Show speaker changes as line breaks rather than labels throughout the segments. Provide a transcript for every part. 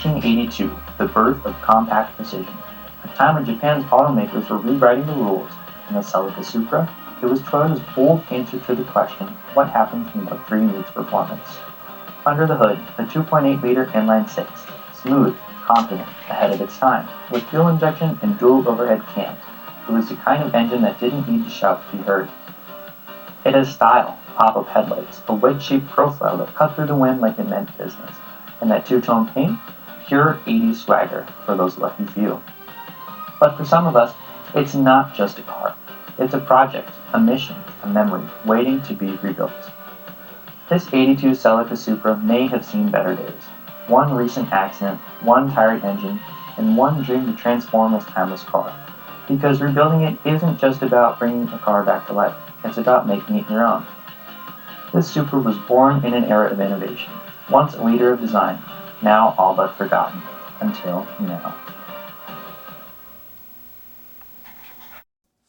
1982, the birth of compact precision. A time when Japan's automakers were rewriting the rules. In the Celica Supra, it was Toyota's bold answer to the question, what happens when luxury meets performance? Under the hood, the 2.8-liter inline-6, smooth, confident, ahead of its time, with fuel injection and dual overhead cams. It was the kind of engine that didn't need to shout to be heard. It has style, pop-up headlights, a wedge-shaped profile that cut through the wind like it meant business, and that two-tone paint, pure 80s swagger for those lucky few. But for some of us, it's not just a car. It's a project, a mission, a memory, waiting to be rebuilt. This 82 Celica Supra may have seen better days. One recent accident, one tired engine, and one dream to transform this timeless car. Because rebuilding it isn't just about bringing a car back to life, it's about making it your own. This Supra was born in an era of innovation, once a leader of design, now all but forgotten, until now.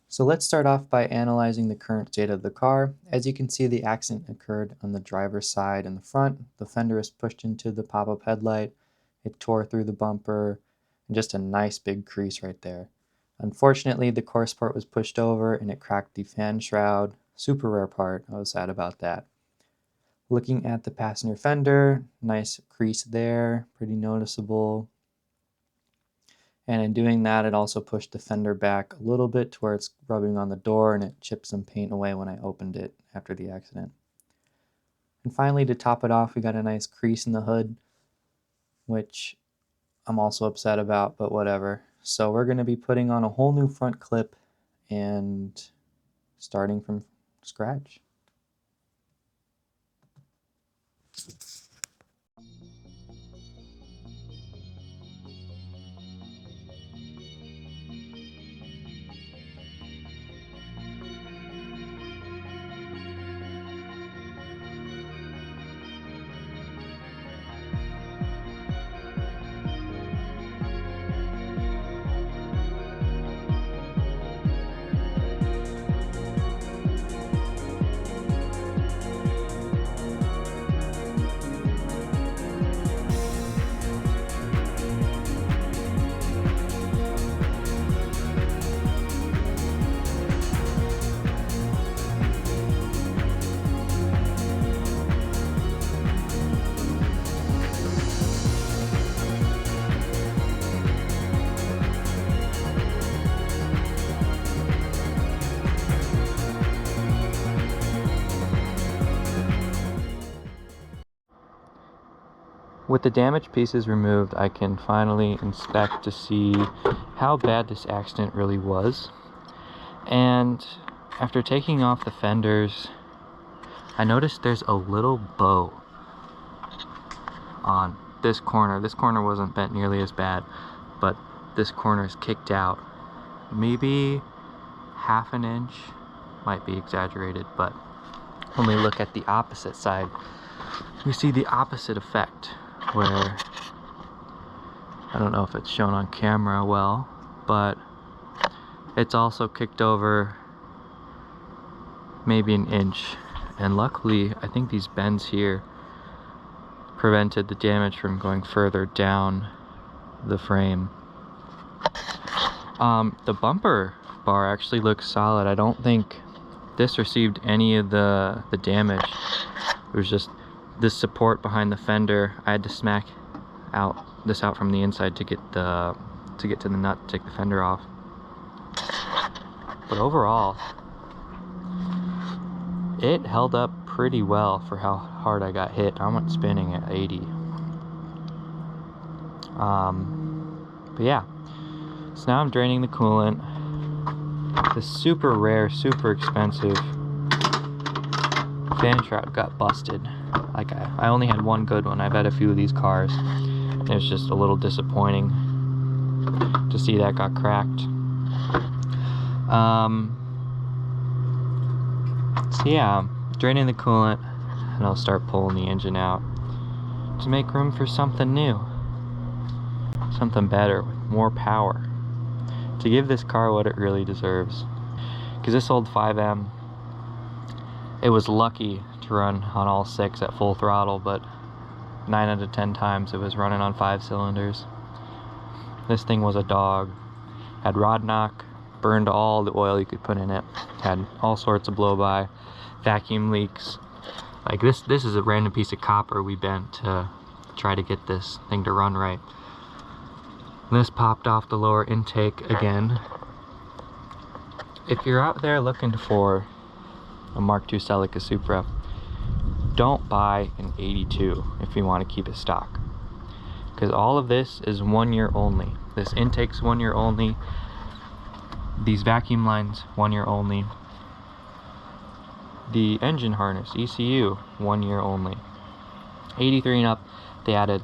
So let's start off by analyzing the current state of the car. As you can see, the accident occurred on the driver's side in the front. The fender is pushed into the pop-up headlight. It tore through the bumper, and just a nice big crease right there. Unfortunately, the core support was pushed over and it cracked the fan shroud. Super rare part. I was sad about that. Looking at the passenger fender, nice crease there, pretty noticeable. And in doing that, it also pushed the fender back a little bit to where it's rubbing on the door, and it chipped some paint away when I opened it after the accident. And finally, to top it off, we got a nice crease in the hood, which I'm also upset about, but whatever. So we're going to be putting on a whole new front clip and starting from scratch. With the damaged pieces removed, I can finally inspect to see how bad this accident really was. And after taking off the fenders, I noticed there's a little bow on this corner. This corner wasn't bent nearly as bad, but this corner is kicked out. Maybe half an inch, might be exaggerated, but when we look at the opposite side, we see the opposite effect, where I don't know if it's shown on camera well, but it's also kicked over maybe an inch, and luckily I think these bends here prevented the damage from going further down the frame. The bumper bar actually looks solid. I don't think this received any of the damage. It was just this support behind the fender. I had to smack this out from the inside to get to the nut to take the fender off. But overall, it held up pretty well for how hard I got hit. I went spinning at 80. But yeah, so now I'm draining the coolant. This super rare, super expensive fan shroud got busted. Like I only had one good one. I've had a few of these cars, and it's just a little disappointing to see that got cracked. So yeah, draining the coolant, and I'll start pulling the engine out to make room for something new, something better, with more power, to give this car what it really deserves. Because this old 5M, it was lucky to run on all 6 at full throttle, but 9 out of 10 times it was running on 5 cylinders. This thing was a dog. Had rod knock, burned all the oil you could put in it, had all sorts of blow-by, vacuum leaks. Like this is a random piece of copper we bent to try to get this thing to run right. This popped off the lower intake again. If you're out there looking for a Mk2 Celica Supra, don't buy an 82 if you want to keep it stock. Because all of this is 1 year only. This intake's 1 year only. These vacuum lines, 1 year only. The engine harness, ECU, 1 year only. 83 and up, they added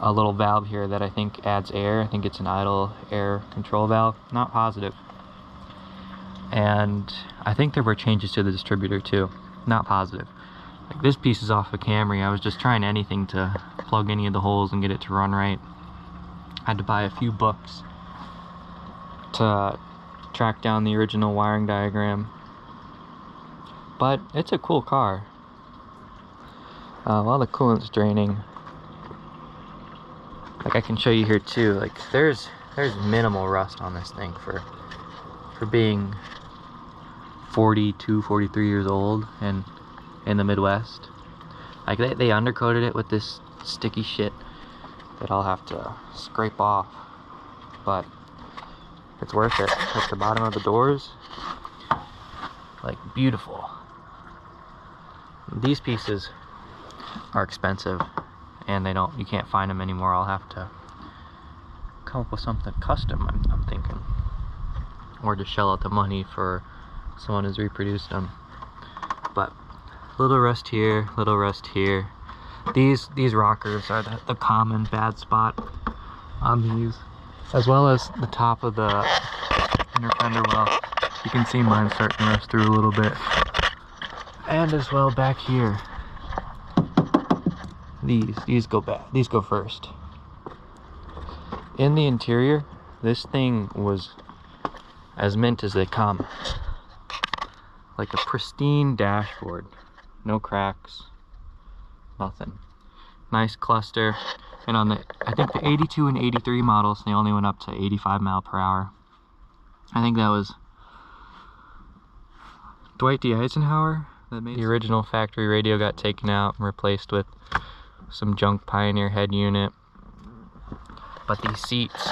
a little valve here that I think adds air. I think it's an idle air control valve. Not positive. And I think there were changes to the distributor too. Not positive. Like this piece is off a Camry. I was just trying anything to plug any of the holes and get it to run right. I had to buy a few books to track down the original wiring diagram. But it's a cool car. While the coolant's draining, like I can show you here too, like there's minimal rust on this thing for being 42, 43 years old and in the Midwest. Like they undercoated it with this sticky shit that I'll have to scrape off, but it's worth it. Like the bottom of the doors, like beautiful. These pieces are expensive and you can't find them anymore. I'll have to come up with something custom, I'm thinking, or just shell out the money for someone who's reproduced them. But little rust here, little rust here. These rockers are the common bad spot on these, as well as the top of the inner fender well. You can see mine starting to rust through a little bit, and as well back here. These go back. These go first. In the interior, this thing was as mint as they come. Like a pristine dashboard. No cracks. Nothing. Nice cluster. And on I think the 82 and 83 models, they only went up to 85 mile per hour. I think that was Dwight D. Eisenhower that made the original factory radio. Got taken out and replaced with some junk Pioneer head unit. But these seats,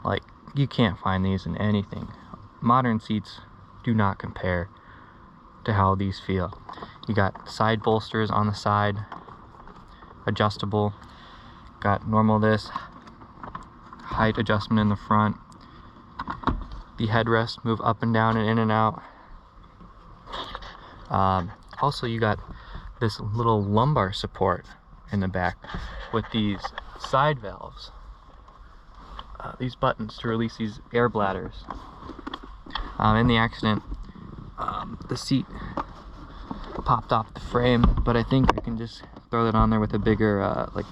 like, you can't find these in anything. Modern seats do not compare to how these feel. You got side bolsters on the side, adjustable. Got normal this, height adjustment in the front. The headrests move up and down and in and out. Also, you got this little lumbar support in the back with these side valves. These buttons to release these air bladders. In the accident, the seat popped off the frame, but I think I can just throw that on there with a bigger like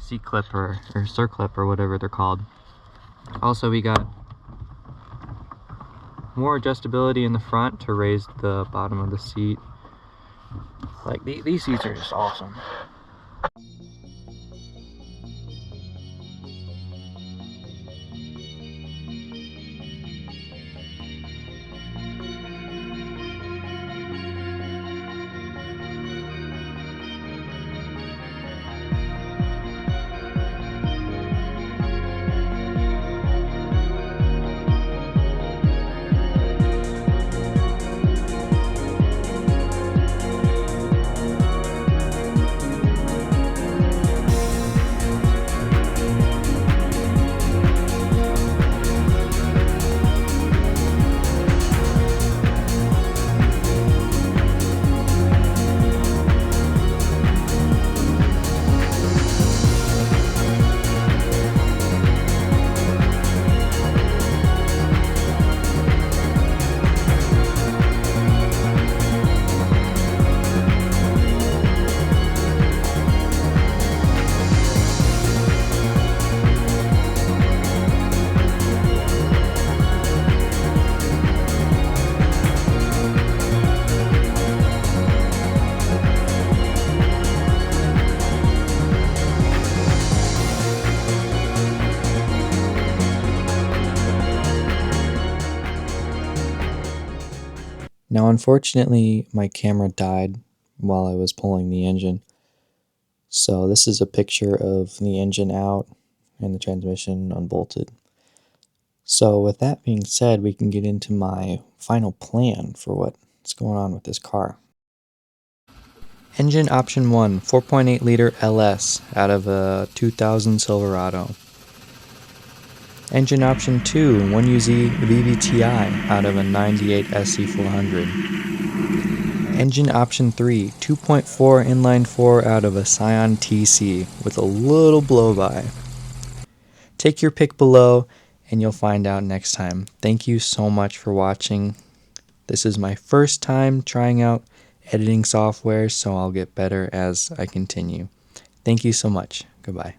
C-clip or circlip or whatever they're called. Also, we got more adjustability in the front to raise the bottom of the seat. Like these seats are just awesome. Now, unfortunately, my camera died while I was pulling the engine. So this is a picture of the engine out and the transmission unbolted. So with that being said, we can get into my final plan for what's going on with this car. Engine option 1, 4.8 liter LS out of a 2000 Silverado. Engine option 2, 1UZ VVTi out of a 98 SC400. Engine option 3, 2.4 inline 4 out of a Scion TC with a little blow-by. Take your pick below and you'll find out next time. Thank you so much for watching. This is my first time trying out editing software, so I'll get better as I continue. Thank you so much. Goodbye.